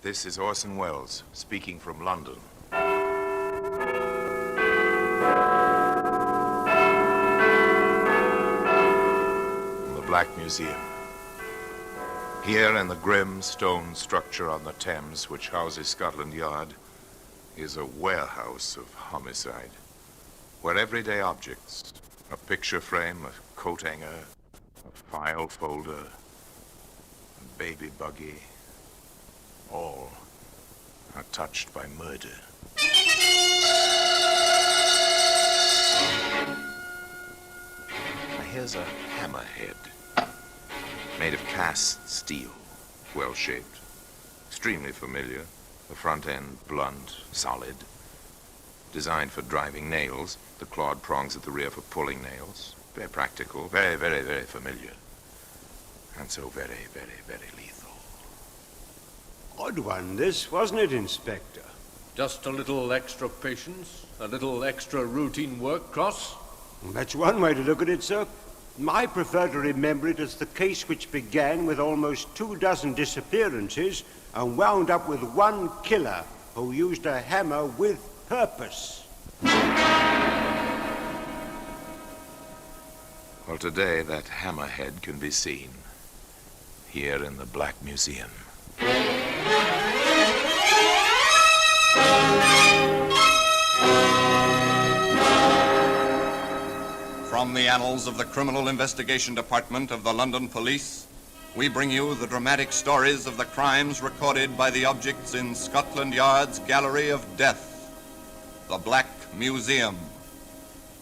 This is Orson Welles, speaking from London. From the Black Museum. Here in the grim stone structure on the Thames, which houses Scotland Yard, is a warehouse of homicide, where everyday objects, a picture frame, a coat hanger, a file folder, a baby buggy, all are touched by murder. Now here's a hammerhead, made of cast steel, well-shaped, extremely familiar, the front end blunt, solid, designed for driving nails, the clawed prongs at the rear for pulling nails, very practical, very, very, very familiar, and so very, very, very lethal. Odd one, this, wasn't it, Inspector? Just a little extra patience, a little extra routine work, Cross? That's one way to look at it, sir. I prefer to remember it as the case which began with almost 24 disappearances and wound up with one killer who used a hammer with purpose. Well, today that hammerhead can be seen here in the Black Museum. From the annals of the Criminal Investigation Department of the London Police, we bring you the dramatic stories of the crimes recorded by the objects in Scotland Yard's Gallery of Death, the Black Museum.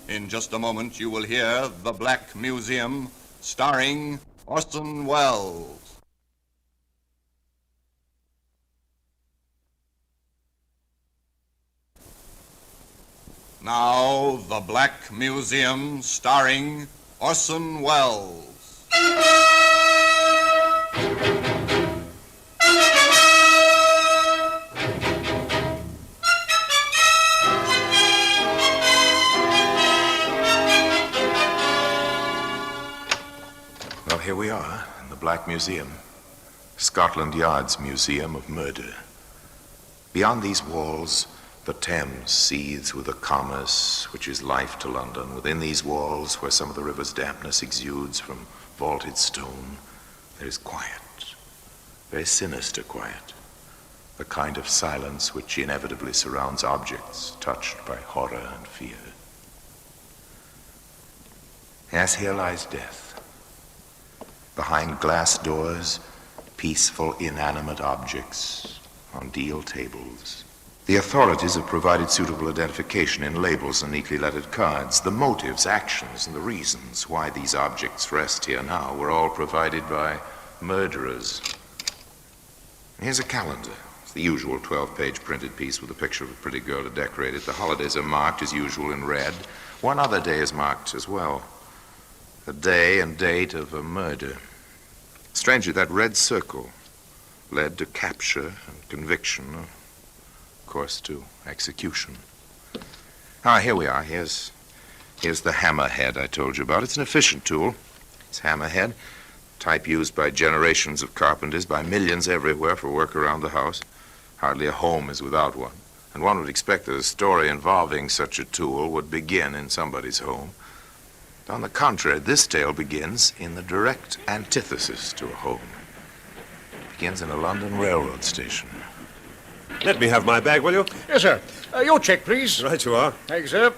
In just a moment, you will hear The Black Museum, starring Orson Welles. Now, The Black Museum, starring Orson Welles. Well, here we are in the Black Museum, Scotland Yard's Museum of Murder. Beyond these walls, the Thames seethes with a commerce which is life to London. Within these walls, where some of the river's dampness exudes from vaulted stone, there is quiet, very sinister quiet, the kind of silence which inevitably surrounds objects touched by horror and fear. Yes, here lies death. Behind glass doors, peaceful, inanimate objects on deal tables. The authorities have provided suitable identification in labels and neatly lettered cards. The motives, actions, and the reasons why these objects rest here now were all provided by murderers. Here's a calendar. It's the usual 12-page printed piece with a picture of a pretty girl to decorate it. The holidays are marked, as usual, in red. One other day is marked as well. The day and date of a murder. Strangely, that red circle led to capture and conviction, of course, to execution. Here we are. Here's the hammerhead I told you about. It's an efficient tool. It's hammerhead, type used by generations of carpenters, by millions everywhere for work around the house. Hardly a home is without one. And one would expect that a story involving such a tool would begin in somebody's home. On the contrary, this tale begins in the direct antithesis to a home. It begins in a London railroad station. Let me have my bag, will you? Yes, sir. Your check, please. Right you are. Thank you, sir.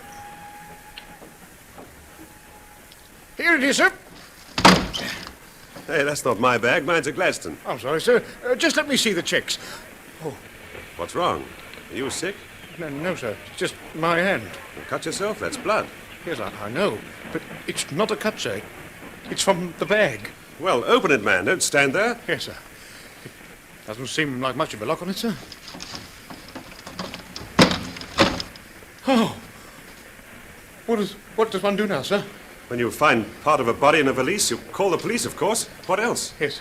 Here it is, sir. Hey, that's not my bag. Mine's a Gladstone. I'm sorry, sir. Just let me see the checks. Oh. What's wrong? Are you sick? No, sir. It's just my hand. You cut yourself? That's blood. Yes, I know. But it's not a cut, sir. It's from the bag. Well, open it, man. Don't stand there. Yes, sir. It doesn't seem like much of a lock on it, sir. Oh. What does one do now, sir? When you find part of a body in a valise, you call the police, of course. What else? Yes,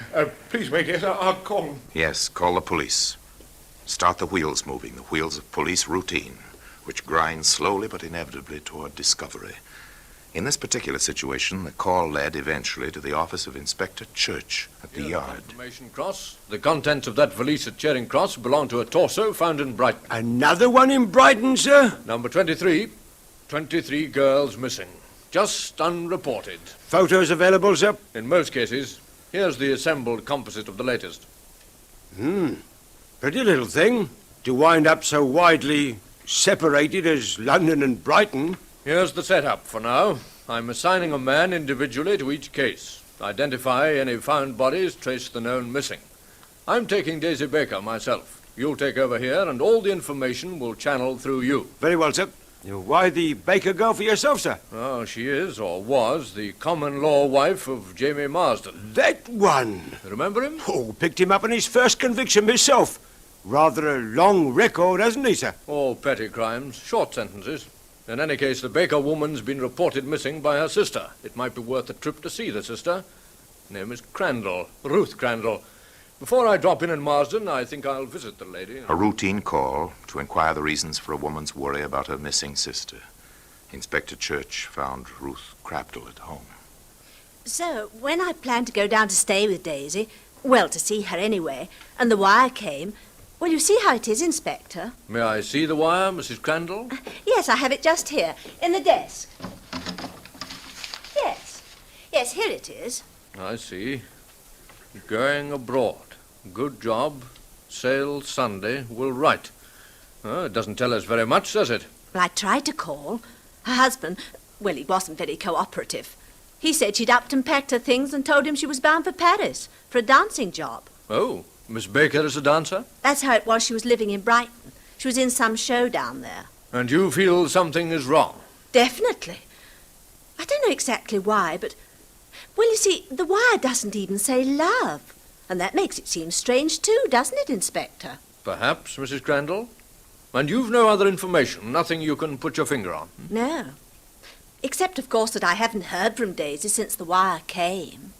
please wait. Yes, I'll call them. Yes, call the police. Start the wheels moving, the wheels of police routine, which grind slowly but inevitably toward discovery. In this particular situation, the call led eventually to the office of Inspector Church at the yard. Information Cross. The contents of that valise at Charing Cross belong to a torso found in Brighton. Another one in Brighton, sir? Number 23. 23 girls missing. Just unreported. Photos available, sir? In most cases. Here's the assembled composite of the latest. Pretty little thing to wind up so widely separated as London and Brighton. Here's the setup for now. I'm assigning a man individually to each case. Identify any found bodies, trace the known missing. I'm taking Daisy Baker myself. You'll take over here, and all the information will channel through you. Very well, sir. Why the Baker girl for yourself, sir? Oh, she is, or was, the common-law wife of Jamie Marsden. That one. Remember him? Oh, picked him up in his first conviction myself. Rather a long record, hasn't he, sir? All petty crimes, short sentences. In any case, the Baker woman's been reported missing by her sister. It might be worth a trip to see the sister. Name is Crandall, Ruth Crandall. Before I drop in Marsden, I think I'll visit the lady. A routine call to inquire the reasons for a woman's worry about her missing sister. Inspector Church found Ruth Crandall at home. So, when I planned to go down to stay with Daisy, well, to see her anyway, and the wire came, well, you see how it is, Inspector. May I see the wire, Mrs. Crandall? Yes, I have it just here, in the desk. Yes, here it is. I see. Going abroad. Good job. Sail Sunday. Will write. Oh, it doesn't tell us very much, does it? Well, I tried to call. Her husband, well, he wasn't very cooperative. He said she'd upped and packed her things and told him she was bound for Paris, for a dancing job. Oh, Miss Baker is a dancer? That's how it was she was living in Brighton. She was in some show down there. And you feel something is wrong? Definitely. I don't know exactly why, but... Well, you see, the wire doesn't even say love. And that makes it seem strange too, doesn't it, Inspector? Perhaps, Mrs. Crandall. And you've no other information, nothing you can put your finger on? No. Except, of course, that I haven't heard from Daisy since the wire came.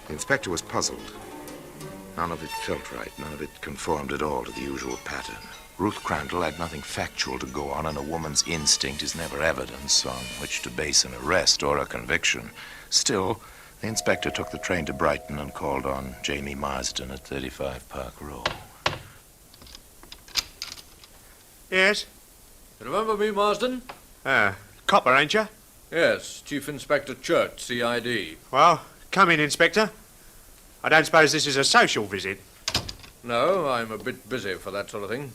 The inspector was puzzled. None of it felt right. None of it conformed at all to the usual pattern. Ruth Crandall had nothing factual to go on, and a woman's instinct is never evidence on which to base an arrest or a conviction. Still, the inspector took the train to Brighton and called on Jamie Marsden at 35 Park Row. Yes? Remember me, Marsden? Copper, ain't you? Yes, Chief Inspector Church, CID. Well, come in, Inspector. I don't suppose this is a social visit. No, I'm a bit busy for that sort of thing.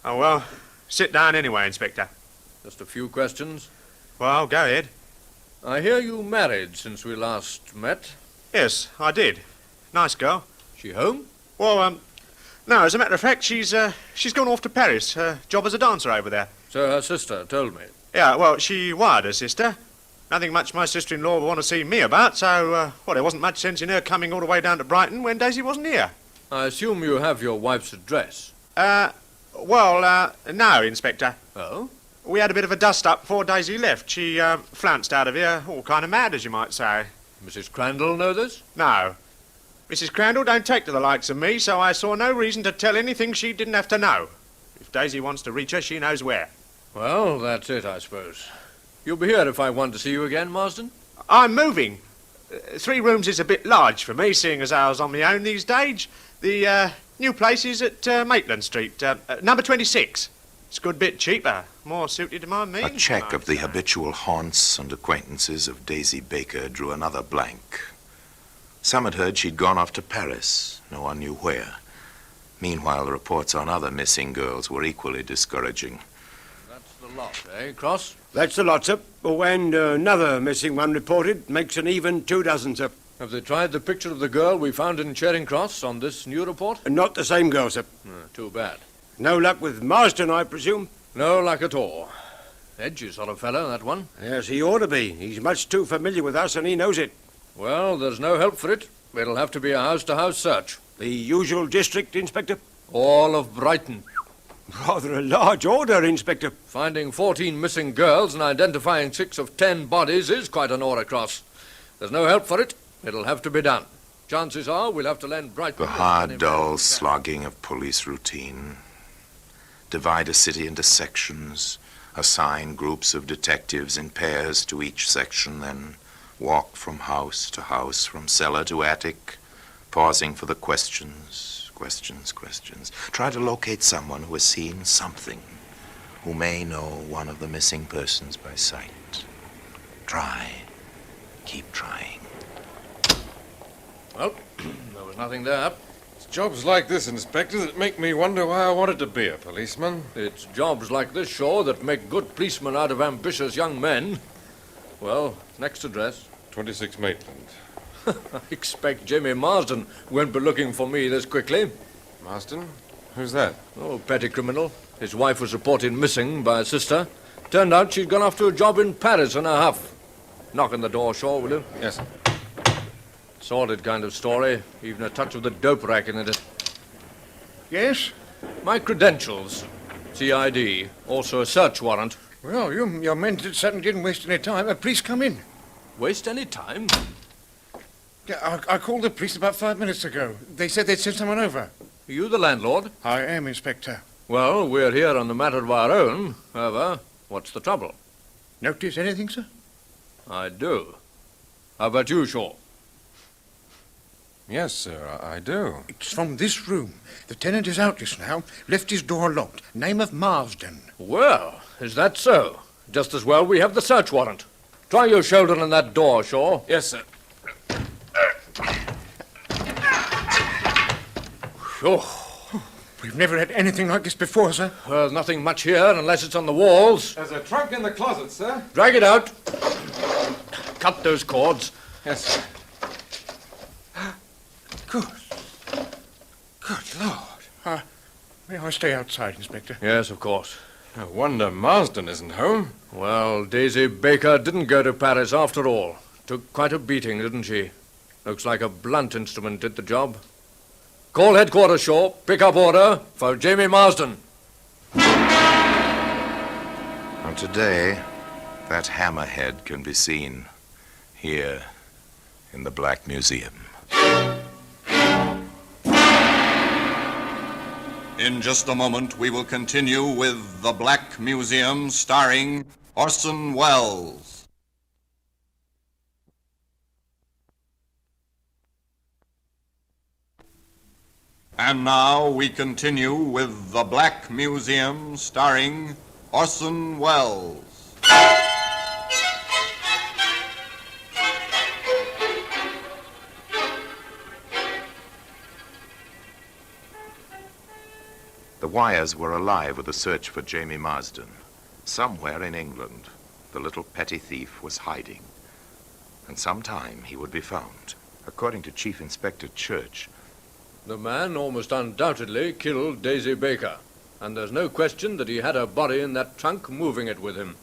Oh, well, sit down anyway, Inspector. Just a few questions. Well, go ahead. I hear you married since we last met. Yes, I did. Nice girl. She home? Well, no, as a matter of fact, she's gone off to Paris. Her job as a dancer over there. So her sister told me. Yeah, well, she wired her sister. Nothing much my sister-in-law would want to see me about, so, well, there wasn't much sense in her coming all the way down to Brighton when Daisy wasn't here. I assume you have your wife's address. Well, no, Inspector. Oh? We had a bit of a dust-up before Daisy left. She, flounced out of here, all kind of mad, as you might say. Mrs. Crandall know this? No. Mrs. Crandall don't take to the likes of me, so I saw no reason to tell anything she didn't have to know. If Daisy wants to reach her, she knows where. Well, that's it, I suppose. You'll be here if I want to see you again, Marsden? I'm moving. 3 rooms is a bit large for me, seeing as I was on my own these days. The new place is at Maitland Street, number 26. It's a good bit cheaper, more suited to my means. A check of the habitual haunts and acquaintances of Daisy Baker drew another blank. Some had heard she'd gone off to Paris, no one knew where. Meanwhile, the reports on other missing girls were equally discouraging. That's the lot, eh, Cross? That's the lot, sir. Oh, and another missing one reported makes an even 2 dozen, sir. Have they tried the picture of the girl we found in Charing Cross on this new report? Not the same girl, sir. Too bad. No luck with Marsden, I presume? No luck at all. Edgy sort of fellow, that one. Yes, he ought to be. He's much too familiar with us, and he knows it. Well, there's no help for it. It'll have to be a house-to-house search. The usual district, Inspector? All of Brighton. Rather a large order, Inspector. Finding 14 missing girls and identifying 6 of 10 bodies is quite an order, Cross. There's no help for it. It'll have to be done. Chances are we'll have to lend Brighton... The hard, dull slogging of police routine. divide a city into sections, assign groups of detectives in pairs to each section, then walk from house to house, from cellar to attic, pausing for the questions. Try to locate someone who has seen something, who may know one of the missing persons by sight. Try. Keep trying. Well, there was nothing there. It's jobs like this, Inspector, that make me wonder why I wanted to be a policeman. It's jobs like this, Shaw, that make good policemen out of ambitious young men. Well, next address. 26 Maitland. I expect Jamie Marsden won't be looking for me this quickly. Marsden? Who's that? Oh, petty criminal. His wife was reported missing by her sister. Turned out she'd gone off to a job in Paris in a huff. Knock on the door, Shaw, will you? Yes. Sordid kind of story. Even a touch of the dope racket in it. Yes? My credentials. CID. Also a search warrant. Well, your men certainly didn't waste any time. Please come in. Waste any time? Yeah, I called the police about 5 minutes ago. They said they'd sent someone over. Are you the landlord? I am, Inspector. Well, we're here on a matter of our own. However, what's the trouble? Notice anything, sir? I do. How about you, Shaw? Yes, sir, I do. It's from this room. The tenant is out just now. Left his door locked. Name of Marsden. Well, is that so? Just as well we have the search warrant. Try your shoulder on that door, Shaw. Yes, sir. Oh, We've never had anything like this before, sir. there's nothing much here unless it's on the walls. There's a trunk in the closet, sir. Drag it out. Cut those cords. Yes, sir. Good Lord. May I stay outside, Inspector? Yes, of course. No wonder Marsden isn't home. Well, Daisy Baker didn't go to Paris after all. Took quite a beating, didn't she? Looks like a blunt instrument did the job. Call headquarters, Shaw. Pick up order for Jamie Marsden. And today, that hammerhead can be seen here in the Black Museum. In just a moment, we will continue with The Black Museum, starring Orson Welles. And now we continue with The Black Museum, starring Orson Welles. The wires were alive with a search for Jamie Marsden. Somewhere in England, the little petty thief was hiding. And sometime he would be found. According to Chief Inspector Church, The man almost undoubtedly killed Daisy Baker. And there's no question that he had her body in that trunk, moving it with him.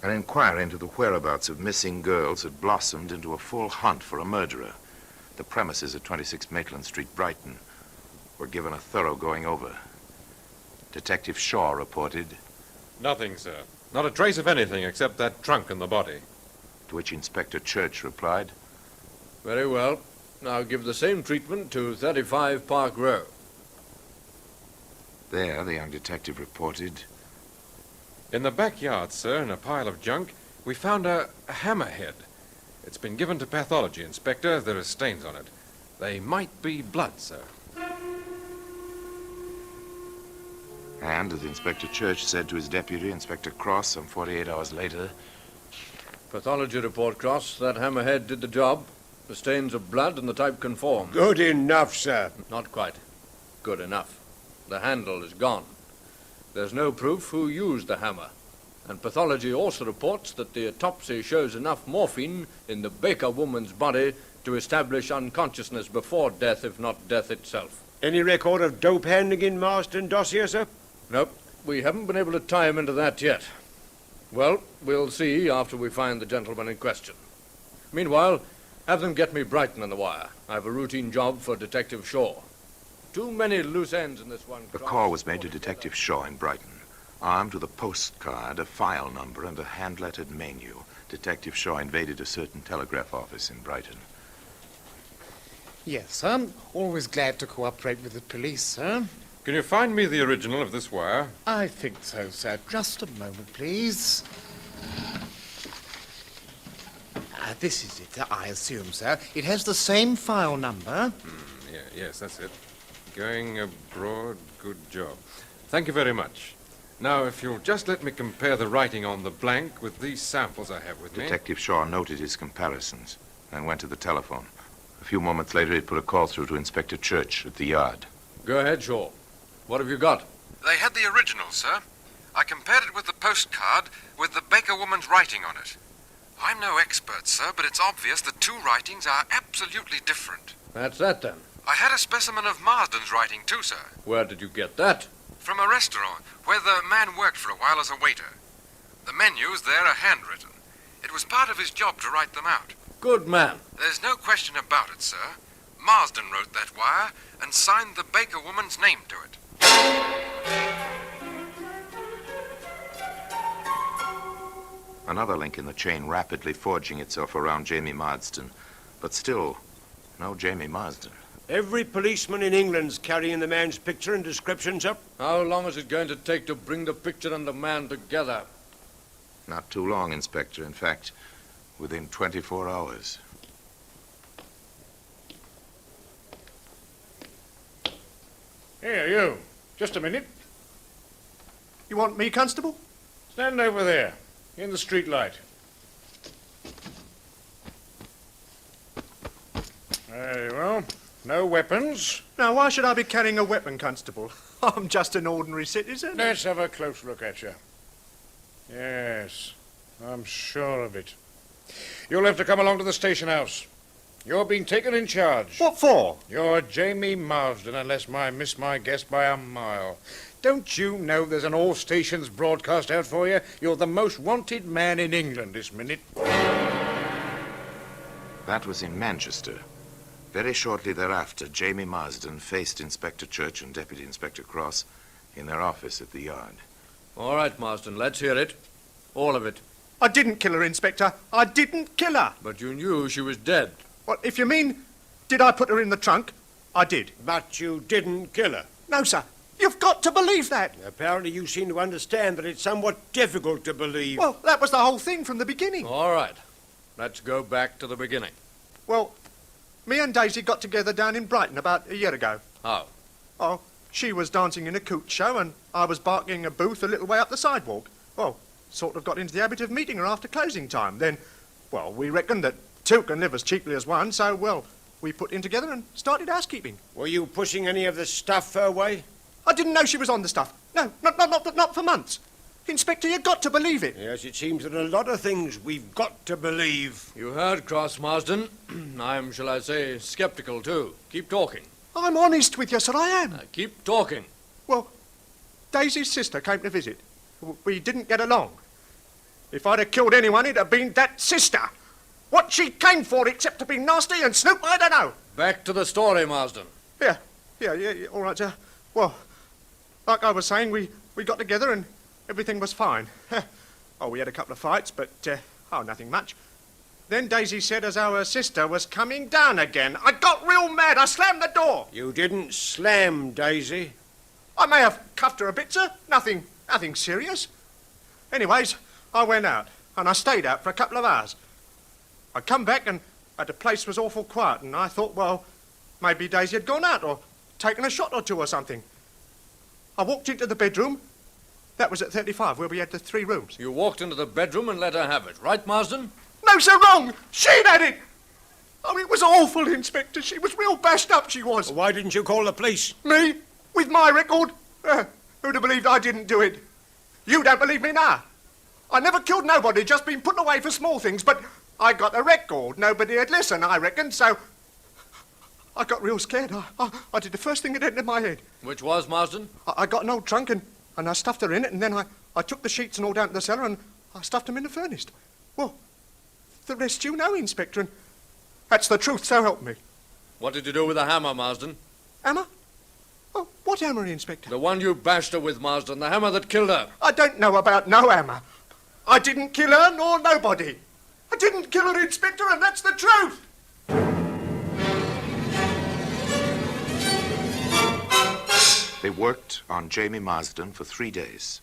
an inquiry into the whereabouts of missing girls had blossomed into a full hunt for a murderer. The premises at 26 Maitland Street, Brighton, were given a thorough going over. Detective Shaw reported, Nothing, sir. Not a trace of anything except that trunk and the body. to which Inspector Church replied, Very well. Now give the same treatment to 35 Park Row. There, the young detective reported, In the backyard, sir, in a pile of junk, we found a hammerhead. It's been given to pathology, Inspector. There are stains on it. They might be blood, sir. and as Inspector Church said to his deputy, Inspector Cross, some 48 hours later, Pathology report, Cross. That hammerhead did the job. The stains of blood and the type conform. Good enough, sir. Not quite. Good enough. The handle is gone. There's no proof who used the hammer. And pathology also reports that the autopsy shows enough morphine in the Baker woman's body to establish unconsciousness before death, if not death itself. Any record of dope handling in Marston dossier, sir? Nope. We haven't been able to tie him into that yet. Well, we'll see after we find the gentleman in question. Meanwhile, have them get me Brighton on the wire. I have a routine job for Detective Shaw. Too many loose ends in this one. the call was made to Detective Shaw in Brighton. Armed with a postcard, a file number, and a hand-lettered menu, Detective Shaw invaded a certain telegraph office in Brighton. Yes, I'm always glad to cooperate with the police, sir. Can you find me the original of this wire? I think so, sir. Just a moment, please. This is it, I assume, sir. It has the same file number. Yes, that's it. Going abroad, good job. Thank you very much. Now, if you'll just let me compare the writing on the blank with these samples I have with me. Detective Shaw noted his comparisons, then went to the telephone. A few moments later, he put a call through to Inspector Church at the yard. Go ahead, Shaw. What have you got? They had the original, sir. I compared it with the postcard with the Baker woman's writing on it. I'm no expert, sir, but it's obvious the two writings are absolutely different. That's that, then. I had a specimen of Marsden's writing, too, sir. Where did you get that? From a restaurant where the man worked for a while as a waiter. The menus there are handwritten. It was part of his job to write them out. Good man. There's no question about it, sir. Marsden wrote that wire and signed the Baker woman's name to it. Another link in the chain rapidly forging itself around Jamie Marsden. But still, no Jamie Marsden. Every policeman in England's carrying the man's picture and descriptions up. How long is it going to take to bring the picture and the man together? Not too long, Inspector. In fact, within 24 hours. Here, you. Just a minute. You want me, Constable? Stand over there, in the street light. Very well. No weapons. Now, why should I be carrying a weapon, Constable? I'm just an ordinary citizen. Let's have a close look at you. Yes, I'm sure of it. You'll have to come along to the station house. You're being taken in charge. What for? You're Jamie Marsden, unless I miss my guess by a mile. Don't you know there's an all stations broadcast out for you? You're the most wanted man in England this minute. That was in Manchester. Very shortly thereafter, Jamie Marsden faced Inspector Church and Deputy Inspector Cross in their office at the yard. All right, Marsden, let's hear it. All of it. I didn't kill her, Inspector. I didn't kill her. But you knew she was dead. Well, if you mean, did I put her in the trunk? I did. But you didn't kill her. No, sir. You've got to believe that. Apparently you seem to understand that it's somewhat difficult to believe. Well, that was the whole thing from the beginning. All right. Let's go back to the beginning. Well, me and Daisy got together down in Brighton about a year ago. How? Oh, she was dancing in a coot show and I was barking a booth a little way up the sidewalk. Well, sort of got into the habit of meeting her after closing time. Then, well, we reckoned that two can live as cheaply as one, so, well, we put in together and started housekeeping. Were you pushing any of the stuff her way? I didn't know she was on the stuff. No, not for months. Inspector, you've got to believe it. Yes, it seems that a lot of things we've got to believe. You heard Cross, Marsden. I'm, shall I say, skeptical, too. Keep talking. I'm honest with you, sir, I am. Keep talking. Well, Daisy's sister came to visit. We didn't get along. If I'd have killed anyone, it'd have been that sister. What she came for except to be nasty and snoop, I don't know. Back to the story, Marsden. Yeah, all right, sir. Well, like I was saying, we got together and everything was fine. Oh, we had a couple of fights, but, nothing much. Then Daisy said as our sister was coming down again. I got real mad. I slammed the door. You didn't slam Daisy. I may have cuffed her a bit, sir. Nothing serious. Anyways, I went out, and I stayed out for a couple of hours. I come back, and the place was awful quiet, and I thought, well, maybe Daisy had gone out or taken a shot or two or something. I walked into the bedroom. That was at 35, where we had the 3 rooms. You walked into the bedroom and let her have it, right, Marsden? No, sir, wrong! She'd had it! Oh, it was awful, Inspector. She was real bashed up, she was. Why didn't you call the police? Me? With my record? Who'd have believed I didn't do it? You don't believe me now. I never killed nobody, just been put away for small things, but I got a record. Nobody had listened, I reckon, so I got real scared. I did the first thing that entered my head. Which was, Marsden? I got an old trunk and I stuffed her in it, and then I took the sheets and all down to the cellar and I stuffed them in the furnace. Well, the rest you know, Inspector, and that's the truth, so help me. What did you do with the hammer, Marsden? Hammer? Oh, what hammer, Inspector? The one you bashed her with, Marsden, the hammer that killed her. I don't know about no hammer. I didn't kill her nor nobody. I didn't kill her, Inspector, and that's the truth. They worked on Jamie Marsden for 3 days.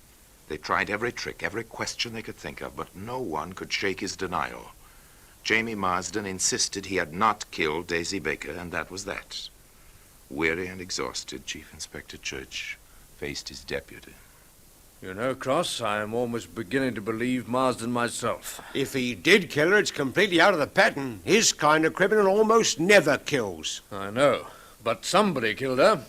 They tried every trick, every question they could think of, but no one could shake his denial. Jamie Marsden insisted he had not killed Daisy Baker, and that was that. Weary and exhausted, Chief Inspector Church faced his deputy. You know, Cross, I am almost beginning to believe Marsden myself. If he did kill her, it's completely out of the pattern. His kind of criminal almost never kills. I know, but somebody killed her.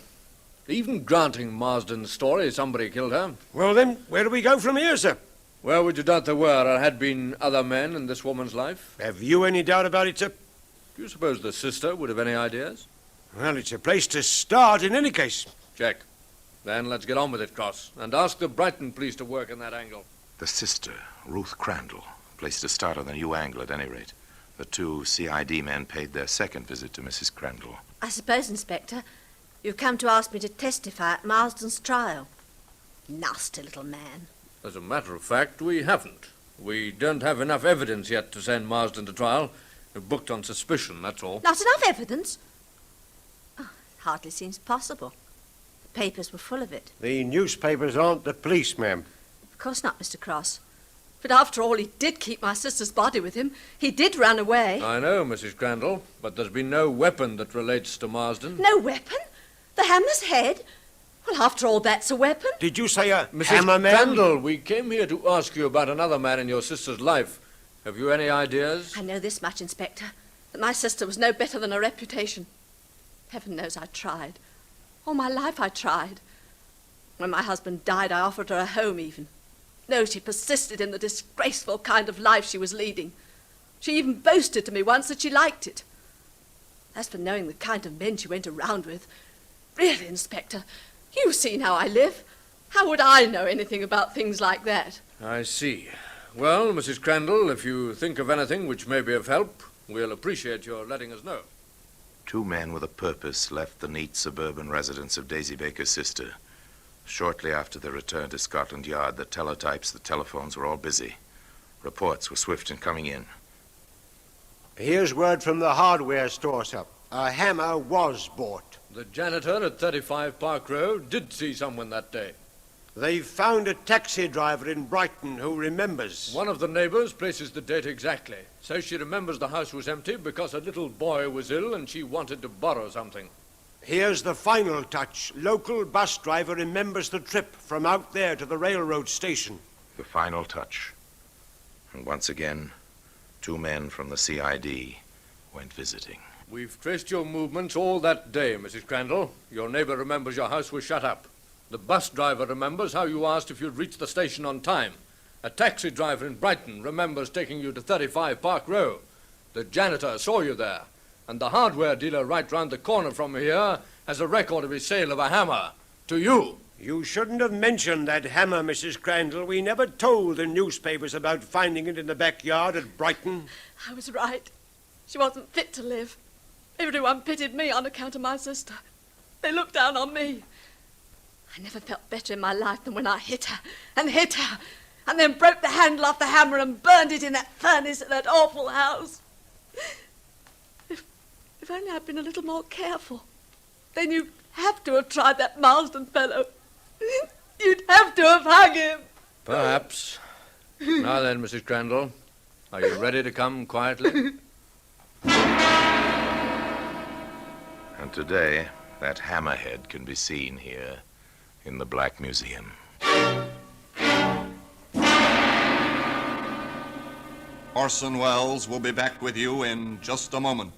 Even granting Marsden's story, somebody killed her. Well, then, where do we go from here, sir? Where would you doubt there were or had been other men in this woman's life? Have you any doubt about it, sir? Do you suppose the sister would have any ideas? Well, it's a place to start in any case. Check. Then let's get on with it, Cross, and ask the Brighton police to work in that angle. The sister, Ruth Crandall, placed a start on the new angle at any rate. The 2 CID men paid their second visit to Mrs. Crandall. I suppose, Inspector, you've come to ask me to testify at Marsden's trial. Nasty little man. As a matter of fact, we haven't. We don't have enough evidence yet to send Marsden to trial. We're booked on suspicion, that's all. Not enough evidence? Oh, it hardly seems possible. The papers were full of it. The newspapers aren't the police, ma'am. Of course not, Mr. Cross. But after all, he did keep my sister's body with him. He did run away. I know, Mrs. Crandall, but there's been no weapon that relates to Marsden. No weapon? The hammer's head? Well, after all, that's a weapon. Did you say a Mrs. hammer man? Crandall, we came here to ask you about another man in your sister's life. Have you any ideas? I know this much, Inspector, that my sister was no better than her reputation. Heaven knows I tried. All my life I tried. When my husband died, I offered her a home even. No, she persisted in the disgraceful kind of life she was leading. She even boasted to me once that she liked it. As for knowing the kind of men she went around with, really, Inspector, you've seen how I live. How would I know anything about things like that? I see. Well, Mrs. Crandall, if you think of anything which may be of help, we'll appreciate your letting us know. 2 men with a purpose left the neat suburban residence of Daisy Baker's sister. Shortly after their return to Scotland Yard, the teletypes, the telephones were all busy. Reports were swift in coming in. Here's word from the hardware store, sir. A hammer was bought. The janitor at 35 Park Road did see someone that day. They've found a taxi driver in Brighton who remembers. One of the neighbors places the date exactly. Says she remembers the house was empty because her little boy was ill and she wanted to borrow something. Here's the final touch. Local bus driver remembers the trip from out there to the railroad station. The final touch. And once again, 2 men from the CID went visiting. We've traced your movements all that day, Mrs. Crandall. Your neighbor remembers your house was shut up. The bus driver remembers how you asked if you'd reach the station on time. A taxi driver in Brighton remembers taking you to 35 Park Row. The janitor saw you there. And the hardware dealer right round the corner from here has a record of his sale of a hammer. To you. You shouldn't have mentioned that hammer, Mrs. Crandall. We never told the newspapers about finding it in the backyard at Brighton. I was right. She wasn't fit to live. Everyone pitied me on account of my sister. They looked down on me. I never felt better in my life than when I hit her, and then broke the handle off the hammer and burned it in that furnace at that awful house. If only I'd been a little more careful. Then you'd have to have tried that Marsden fellow. You'd have to have hung him. Perhaps. Now then, Mrs. Crandall, are you ready to come quietly? And today, that hammerhead can be seen here in the Black Museum. Orson Welles will be back with you in just a moment.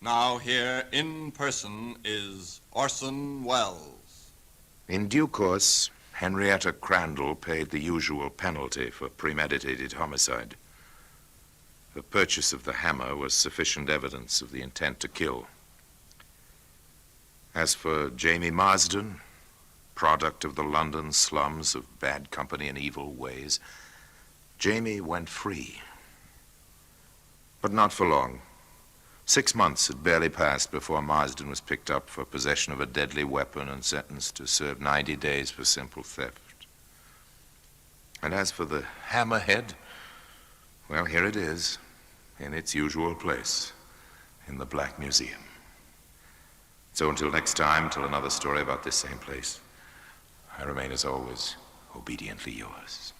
Now here in person is Orson Welles. In due course, Henrietta Crandall paid the usual penalty for premeditated homicide. The purchase of the hammer was sufficient evidence of the intent to kill. As for Jamie Marsden, product of the London slums of bad company and evil ways, Jamie went free. But not for long. 6 months had barely passed before Marsden was picked up for possession of a deadly weapon and sentenced to serve 90 days for simple theft. And as for the hammerhead, well, here it is, in its usual place. in the Black Museum. So until next time, till another story about this same place, I remain as always, obediently yours.